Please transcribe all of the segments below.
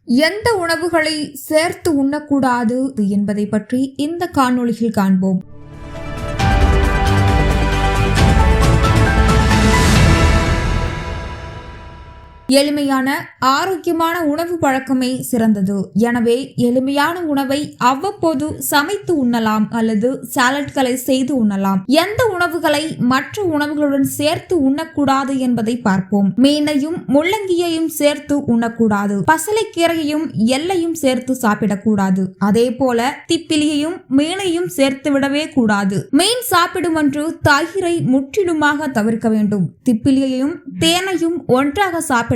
எந்த உணவுகளை சேர்த்து உண்ணக்கூடாது என்பதை பற்றி இந்த காணொளியில் காண்போம். எளிமையான ஆரோக்கியமான உணவு பழக்கமே சிறந்தது. எனவே எளிமையான உணவை அவ்வப்போது சமைத்து உண்ணலாம் அல்லது சாலட்களை செய்து உண்ணலாம். எந்த உணவுகளை மற்ற உணவுகளுடன் சேர்த்து உண்ணக்கூடாது என்பதை பார்ப்போம். மீனையும் முள்ளங்கியையும் சேர்த்து உண்ணக்கூடாது. பசலைக்கீரையையும் எல்லையும் சேர்த்து சாப்பிடக்கூடாது. அதே போல திப்பிலியையும் மீனையும் சேர்த்து விடவே கூடாது. மீன் சாப்பிடும் அன்று தயிரை முற்றிலுமாக தவிர்க்க வேண்டும். திப்பிலியையும் தேனையும் ஒன்றாக சாப்பிடக்கூடாது.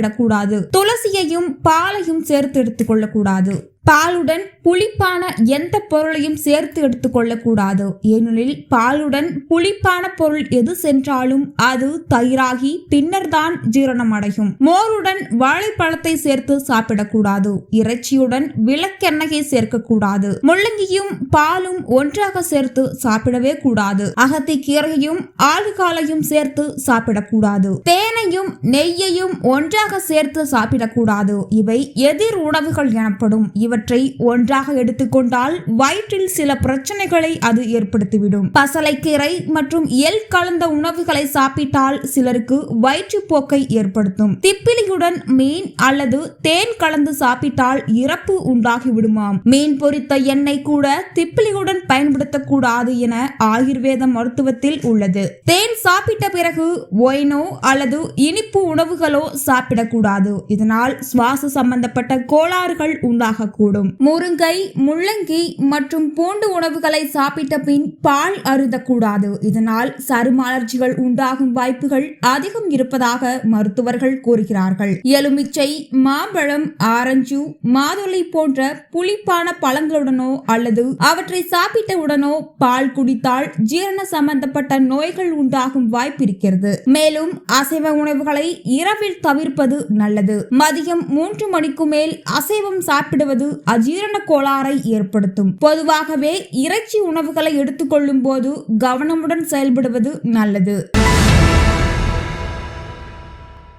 துளசியையும் பாலையும் சேர்த்து எடுத்துக் கொள்ளக்கூடாது. பாலுடன் புளிப்பான எந்த பொருளையும் சேர்த்து எடுத்துக்கொள்ளக்கூடாது. ஏனெனில் பாலுடன் புளிப்பான பொருள் எது சென்றாலும் அது தயிராகி பின்னர் தான் ஜீரணம் அடையும். மோருடன் வாழைப்பழத்தை சேர்த்து சாப்பிடக்கூடாது. இறைச்சியுடன் விளக்கெண்ணெயை சேர்க்கக்கூடாது. முள்ளங்கியும் பாலும் ஒன்றாக சேர்த்து சாப்பிடவே கூடாது. அகத்திக்கீரையையும் ஆளுகாலையும் சேர்த்து சாப்பிடக்கூடாது. தேனையும் நெய்யையும் ஒன்றாக சேர்த்து சாப்பிடக்கூடாது. இவை எதிர் உணவுகள் எனப்படும். இவற்றை ஒன்றாக எடுத்துக்கொண்டால் வயிற்றில் சில பிரச்சனைகளை அது ஏற்படுத்திவிடும். பசலைக்கீரை மற்றும் எள் கலந்த உணவுகளை சாப்பிட்டால் சிலருக்கு வயிற்றுப்போக்கை ஏற்படுத்தும். திப்பிலியுடன் மீன் அல்லது தேன் கலந்து சாப்பிட்டால் இறப்பு உண்டாகிவிடுமாம். மீன் பொரித்த எண்ணெய் கூட திப்பிலியுடன் பயன்படுத்தக்கூடாது என ஆயுர்வேத மருத்துவத்தில் உள்ளது. தேன் சாப்பிட்ட பிறகு ஒயினோ அல்லது இனிப்பு உணவுகளோ சாப்பிடக்கூடாது. இதனால் சுவாச சம்பந்தப்பட்ட கோளாறுகள் உண்டாகக்கூடும். முருங்கை, முள்ளங்கி மற்றும் பூண்டு உணவுகளை சாப்பிட்ட பின் பால் அருந்தக்கூடாது. இதனால் சரும அலர்ஜிகள் உண்டாகும் வாய்ப்புகள் அதிகம் இருப்பதாக மருத்துவர்கள் கூறுகிறார்கள். எலுமிச்சை, மாம்பழம், ஆரஞ்சு, மாதுளை போன்ற புளிப்பான பழங்களுடனோ அல்லது அவற்றை சாப்பிட்ட உடனோ பால் குடித்தால் ஜீரண சம்பந்தப்பட்ட நோய்கள் உண்டாகும் வாய்ப்பு இருக்கிறது. மேலும் அசைவ உணவுகளை இரவில் தவிர்ப்பது நல்லது. மதியம் 3 மணிக்கு மேல் அசைவம் சாப்பிடுவது அஜீரண கோளாறை ஏற்படுத்தும். பொதுவாகவே இறைச்சி உணவுகளை எடுத்துக்கொள்ளும் போது கவனமுடன் செயல்படுவது நல்லது.